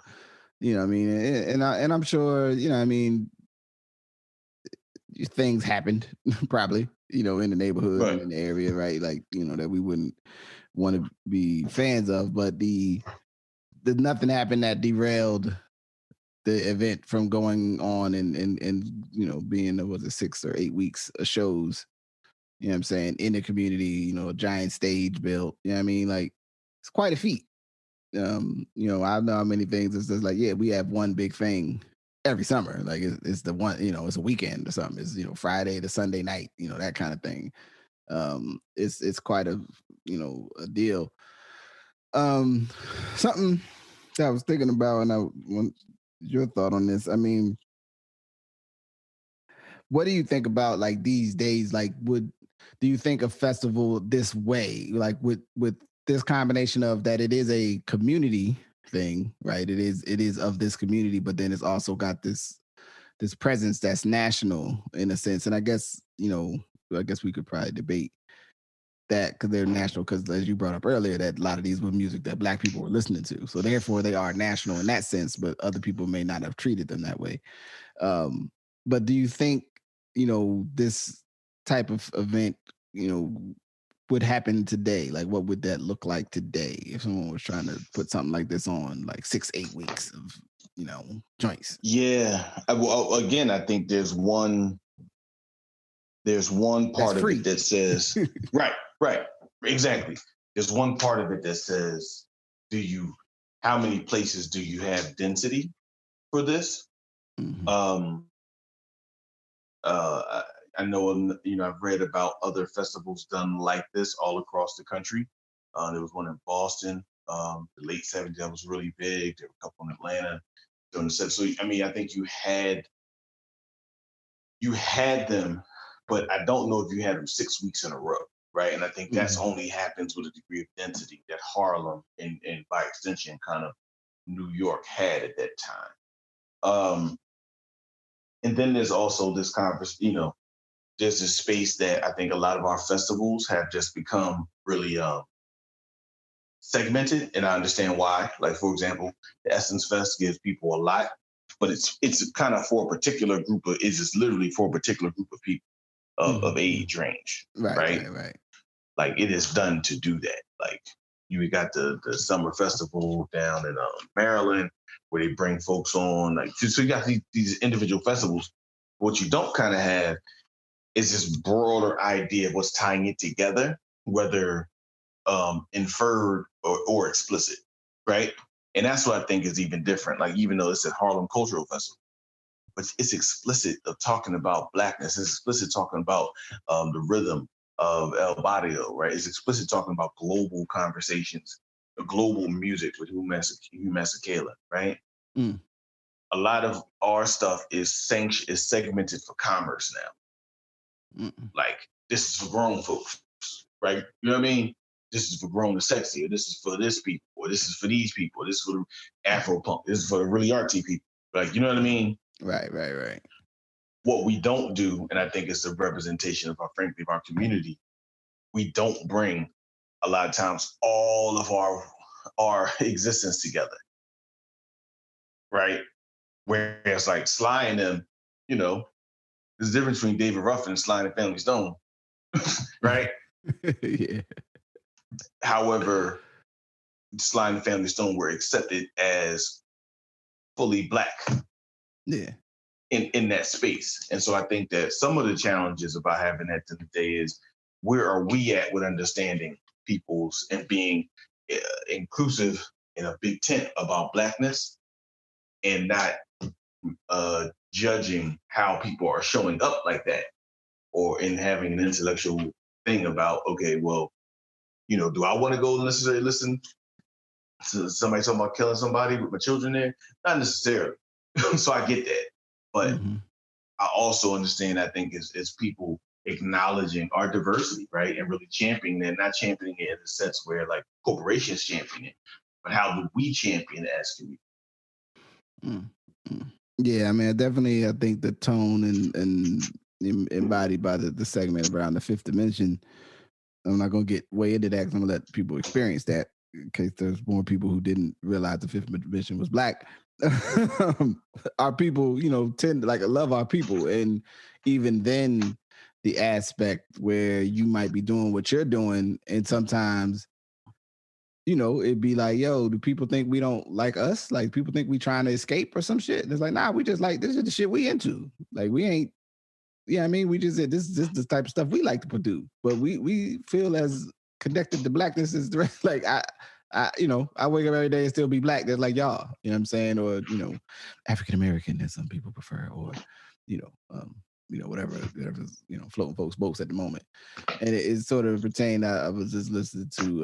I mean? And I'm sure, things happened probably, in the neighborhood and in the area, right? Like, that we wouldn't want to be fans of, but the nothing happened that derailed the event from going on and being, was it 6 or 8 weeks of shows, you know what I'm saying, in the community, a giant stage built, you know what I mean? Like, it's quite a feat. I know how many things it's just like, we have one big thing every summer. Like, it's the one, it's a weekend or something. It's, Friday to Sunday night, that kind of thing. It's quite a, a deal. Something that I was thinking about, and I want your thought on this. I mean, what do you think about like these days? Like, do you think a festival this way, like with this combination of that, it is a community thing, right? It is of this community, but then it's also got this presence that's national in a sense. And I guess, we could probably debate that because they're national, because as you brought up earlier, that a lot of these were music that Black people were listening to. So therefore they are national in that sense, but other people may not have treated them that way. But do you think, this type of event, would happen today? Like, what would that look like today if someone was trying to put something like this on, like 6-8 weeks of, joints? Yeah. Well, again, I think there's one part of it that says, right, exactly. There's one part of it that says, how many places do you have density for this? Mm-hmm. I know, I've read about other festivals done like this all across the country. There was one in Boston, the late 70s, that was really big. There were a couple in Atlanta during the set. So, I mean, I think you had them, but I don't know if you had them 6 weeks in a row, right? And I think that's only happens with a degree of density that Harlem and by extension, kind of New York had at that time. And then there's also this conversation, there's this space that I think a lot of our festivals have just become really segmented, and I understand why. Like, for example, the Essence Fest gives people a lot, but it's kind of for a particular group of, it's just literally for a particular group of people of age range, right? Right. Like, it is done to do that. Like, you got the summer festival down in Maryland where they bring folks on. Like, so you got these individual festivals. What you don't kind of have is this broader idea of what's tying it together, whether inferred or explicit, right? And that's what I think is even different. Like, even though it's at Harlem Cultural Festival, but it's explicit of talking about Blackness. It's explicit talking about the rhythm of El Barrio, right? It's explicit talking about global conversations, global music with Hugh Masekela, right? Mm. A lot of our stuff is segmented for commerce now. Like, this is for grown folks, right? You know what I mean? This is for grown and sexy, or this is for this people, or this is for these people, or this is for the Afro punk, this is for the really artsy people. Like, you know what I mean? Right. What we don't do, and I think it's a representation of our community, we don't bring a lot of times all of our existence together, right? Whereas like Sly and them, you know, there's a difference between David Ruffin and Sly and the Family Stone, right? Yeah. However, Sly and the Family Stone were accepted as fully Black. Yeah. In that space. And so I think that some of the challenges about having that today is, where are we at with understanding people's and being inclusive in a big tent about Blackness, and not judging how people are showing up like that, or in having an intellectual thing about, okay, well, you know, do I want to go necessarily listen to somebody talking about killing somebody with my children there? Not necessarily. So I get that. But I also understand, I think, is people acknowledging our diversity, right? And really championing it, not championing it in the sense where like corporations champion it, but how do we champion it as community? Yeah, I mean, definitely, I think the tone and embodied by the segment around the fifth dimension, I'm not going to get way into that because I'm going to let people experience that in case there's more people who didn't realize the fifth dimension was Black. Our people, you know, tend to love our people. And even then, the aspect where you might be doing what you're doing, and sometimes, you know, it'd be like, yo, do people think we don't like us? Like, people think we trying to escape or some shit? And it's like, nah, we just like, this is the shit we into. Like, we ain't, I mean, we just, this is the type of stuff we like to produce. But we feel as connected to Blackness as the rest. Like, I, you know, I wake up every day and still be Black. That's like y'all, you know what I'm saying? Or, you know, African American, as some people prefer, or, you know, whatever, you know, floating folks' boats at the moment. And it sort of pertained. I was just listening to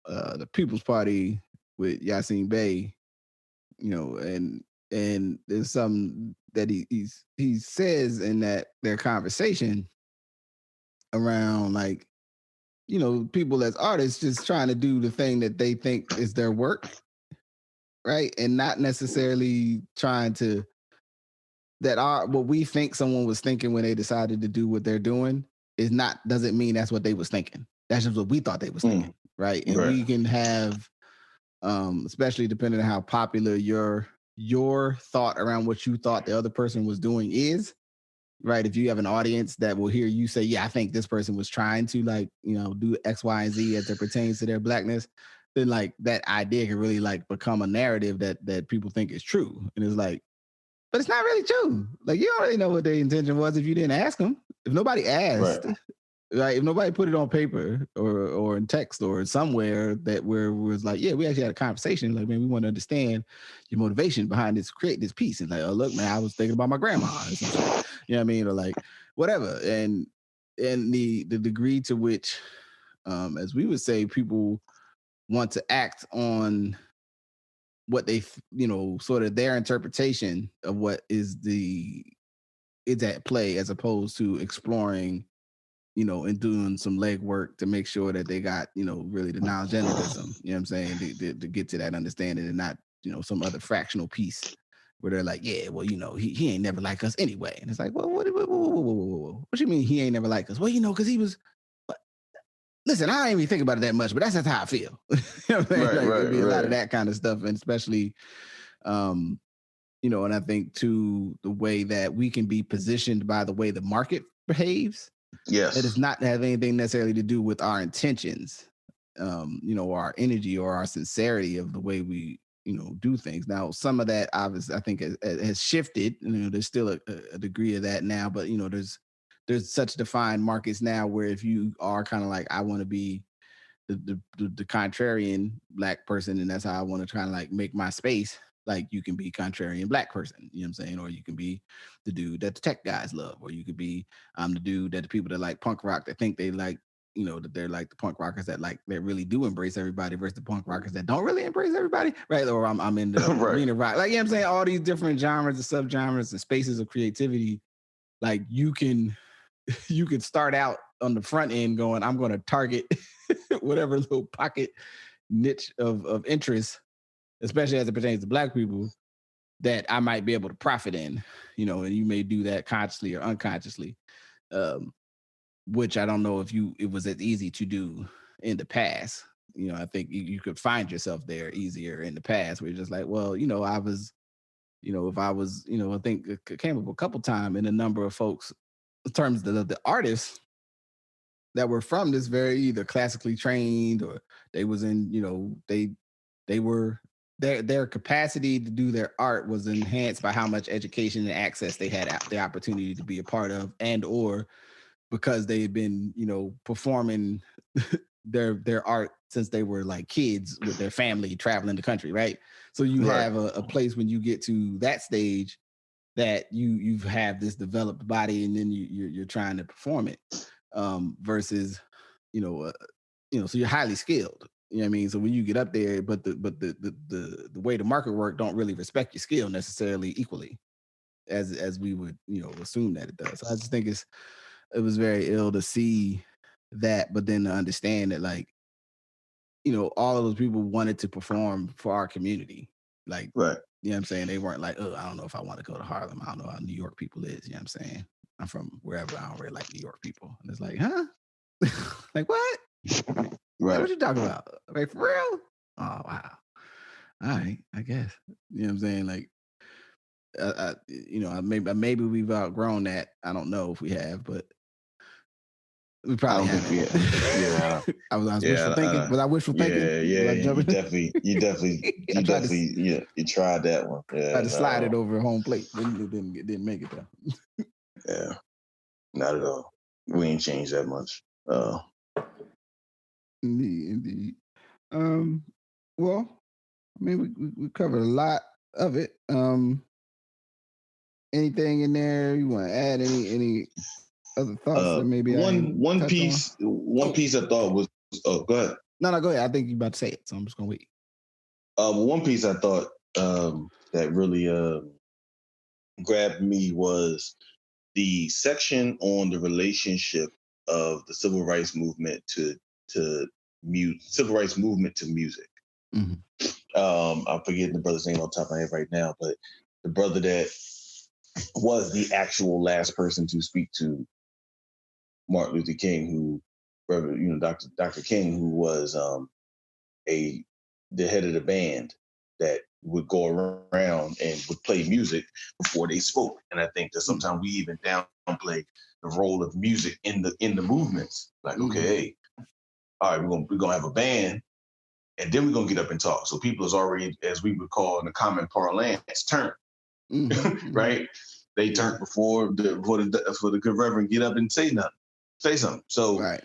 the People's Party with Yasin Bey, you know, and there's something that he says in that their conversation around, like, you know, people as artists just trying to do the thing that they think is their work, right? And not necessarily trying to, what we think someone was thinking when they decided to do what they're doing doesn't mean that's what they was thinking. That's just what we thought they was thinking, right? And we can have, especially depending on how popular your thought around what you thought the other person was doing is, right? If you have an audience that will hear you say, yeah, I think this person was trying to, like, you know, do X, Y, and Z as it pertains to their Blackness, then like that idea can really like become a narrative that people think is true. And it's like, but it's not really true. Like, you don't really know what their intention was if you didn't ask them. If nobody asked, right? If nobody put it on paper or in text or somewhere where it was like, yeah, we actually had a conversation. Like, man, we want to understand your motivation behind this, create this piece. And like, oh, look, man, I was thinking about my grandma. Or some shit. You know what I mean? Or like, whatever. And the degree to which, as we would say, people want to act on what they, you know, sort of their interpretation of what is at play, as opposed to exploring, you know, and doing some legwork to make sure that they got, you know, really the knowledge and the wisdom, you know what I'm saying, to get to that understanding, and not, you know, some other fractional piece where they're like, yeah, well, you know, he ain't never like us anyway. And it's like, well, what you mean he ain't never like us? Well, you know, because he was, listen, I don't even think about it that much, but that's just how I feel. You know what I'm saying? Like, it'd be a lot of that kind of stuff, and especially, and I think too, the way that we can be positioned by the way the market behaves. Yes. It does not have anything necessarily to do with our intentions, or our energy or our sincerity of the way we, do things. Now, some of that obviously I think has shifted. There's still a degree of that now, but there's such defined markets now where if you are kind of like, I want to be the contrarian Black person, and that's how I want to try to like make my space. Like, you can be contrarian Black person, you know what I'm saying? Or you can be the dude that the tech guys love, or you could be the dude that the people that like punk rock that think they like, that they're like the punk rockers that like they really do embrace everybody versus the punk rockers that don't really embrace everybody, right? Or I'm in the arena rock, like, you know what I'm saying? All these different genres and subgenres and spaces of creativity. Like, you can start out on the front end going, I'm going to target whatever little pocket niche of interest, especially as it pertains to Black people, that I might be able to profit in, and you may do that consciously or unconsciously, which I don't know if it was as easy to do in the past. I think you could find yourself there easier in the past, where you're just like, well, I was, if I was, I think it came up a couple times in a number of folks in terms of the artists that were from this very either classically trained or they was in, they were their capacity to do their art was enhanced by how much education and access they had the opportunity to be a part of, and or because they had been, performing their art since they were like kids with their family traveling the country, right? So you have a place when you get to that stage that you have this developed body, and then you're trying to perform it, versus, so you're highly skilled. You know what I mean? So when you get up there, but the way the market work don't really respect your skill necessarily equally as we would, assume that it does. So I just think it was very ill to see that, but then to understand that, like, all of those people wanted to perform for our community. Like, right. You know what I'm saying? They weren't like, oh, I don't know if I want to go to Harlem. I don't know how New York people is. You know what I'm saying? I'm from wherever. I don't really like New York people. And it's like, huh? Like, what? Right. Like, what you talking about? Like, for real? Oh, wow. All right, I guess. You know what I'm saying? Like, maybe we've outgrown that. I don't know if we have, but we probably haven't. Yeah. I was wishful thinking. Was I wishful thinking? Yeah. You definitely, you tried that one. Yeah, tried to slide it over home plate. It didn't make it though. Yeah, not at all. We ain't changed that much. Indeed. Well, I mean, we covered a lot of it. Anything in there you want to add? Any other thoughts that maybe one piece I thought was. Oh, go ahead. No, go ahead. I think you're about to say it, so I'm just gonna wait. One piece I thought that really grabbed me was the section on the relationship of the civil rights movement to civil rights movement to music. Mm-hmm. I'm forgetting the brother's name on top of my head right now, but the brother that was the actual last person to speak to Martin Luther King, Dr. King, who was the head of the band that would go around and would play music before they spoke. And I think that sometimes we even downplay the role of music in the movements. Like, okay, hey, all right, we're gonna have a band, and then we're gonna get up and talk. So people is already, as we would call in the common parlance, turn. Right? They turn before the good reverend get up and say something. So right.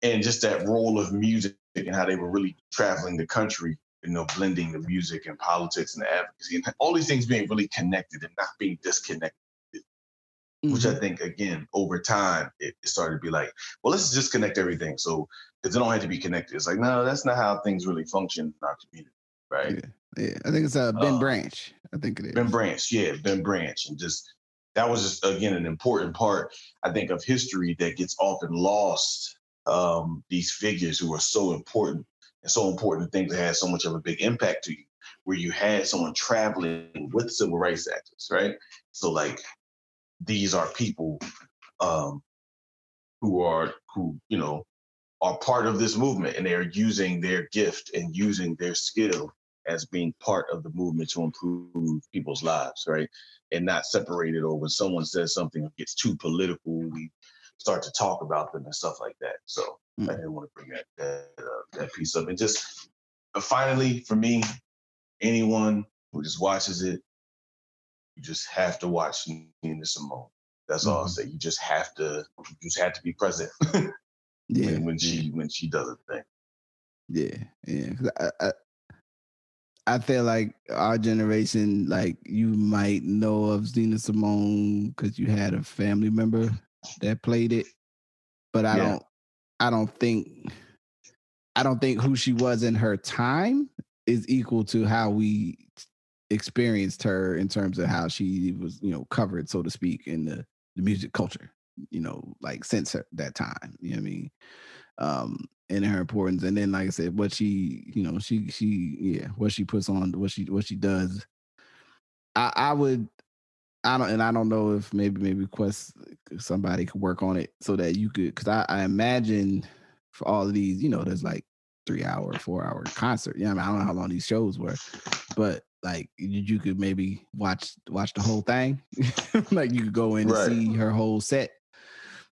And just that role of music and how they were really traveling the country, blending the music and politics and the advocacy and all these things being really connected and not being disconnected. Which I think, again, over time, it started to be like, well, let's just connect everything. So, because they don't have to be connected. It's like, no, that's not how things really function in our community, right? Yeah. I think it's Ben Branch. I think it is. Ben Branch. And that was just, again, an important part, I think, of history that gets often lost. These figures who are so important and so important things that had so much of a big impact to you, where you had someone traveling with civil rights activists, right? So, like, these are people who are part of this movement, and they are using their gift and using their skill as being part of the movement to improve people's lives, right? And not separated, or when someone says something that gets too political, we start to talk about them and stuff like that. So I didn't want to bring that piece up. And just finally, for me, anyone who just watches it, you just have to watch Nina Simone. That's all I'll say. You just have to be present when she does a thing. Yeah. I feel like our generation, like, you might know of Nina Simone because you had a family member that played it, but I don't think who she was in her time is equal to how we experienced her in terms of how she was, covered, so to speak, in the music culture, like since that time, you know what I mean? And her importance. And then, like I said, what she, what she puts on, what she does. I don't know if maybe somebody could work on it so that you could, because I imagine for all of these, there's like 3-hour, 4-hour concert. I don't know how long these shows were, but like you could maybe watch the whole thing. Like you could go in and see her whole set.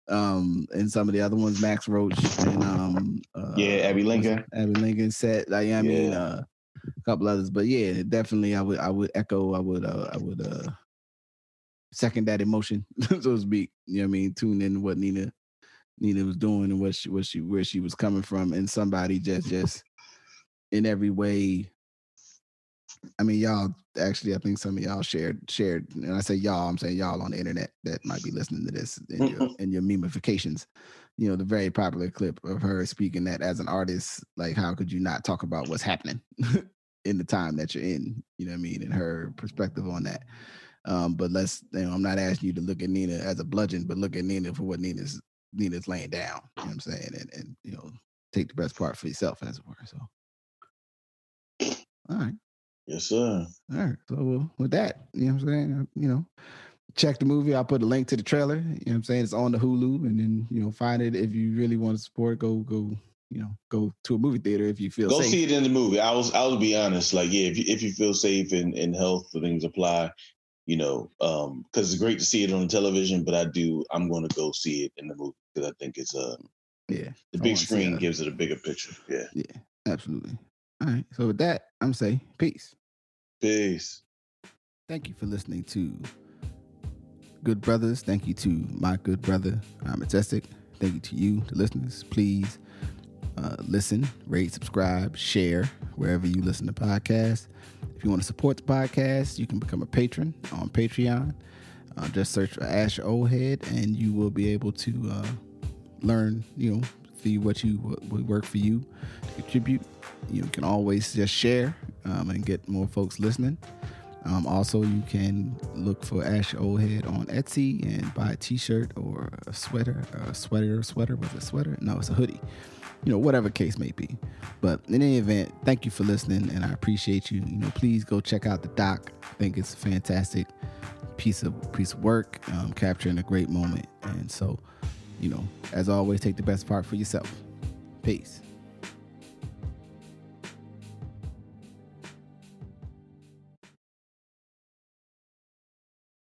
And some of the other ones, Max Roach and Abby Lincoln set, like, I mean, a couple others, but yeah, definitely I would echo, I would second that emotion, so to speak. You know what I mean? Tune in what Nina was doing and where she was coming from, and somebody just in every way. I mean, y'all, actually, I think some of y'all shared, and I say y'all, I'm saying y'all on the internet that might be listening to this in your memifications, the very popular clip of her speaking that as an artist, like, how could you not talk about what's happening in the time that you're in, you know what I mean, and her perspective on that. But I'm not asking you to look at Nina as a bludgeon, but look at Nina for what Nina's laying down, you know what I'm saying? And take the best part for yourself, as it were. So, all right. Yes, sir. All right. So with that, you know what I'm saying? Check the movie. I'll put a link to the trailer. You know what I'm saying? It's on the Hulu, and then find it. If you really want to support, go go to a movie theater if you feel safe. Go see it in the movie. I'll be honest. Like, yeah, if you feel safe and health things apply, because it's great to see it on television, but I'm going to go see it in the movie because I think it's the big screen gives it a bigger picture. Yeah, absolutely. All right. So with that, I'm saying peace. Peace. Thank you for listening to Good Brothers. Thank you to my good brother, Majestic. Thank you to you, the listeners. Please listen, rate, subscribe, share wherever you listen to podcasts. If you want to support the podcast, you can become a patron on Patreon. Just search for Ask Your Oldhead, and you will be able to learn, see what would work for you to contribute. You can always just share and get more folks listening. Also, you can look for Ask Your Oldhead on Etsy and buy a t-shirt or a sweater, Was it a sweater? No, it's a hoodie. Whatever case may be. But in any event, thank you for listening, and I appreciate you. Please go check out the doc. I think it's a fantastic piece of work, capturing a great moment. And so, as always, take the best part for yourself. Peace.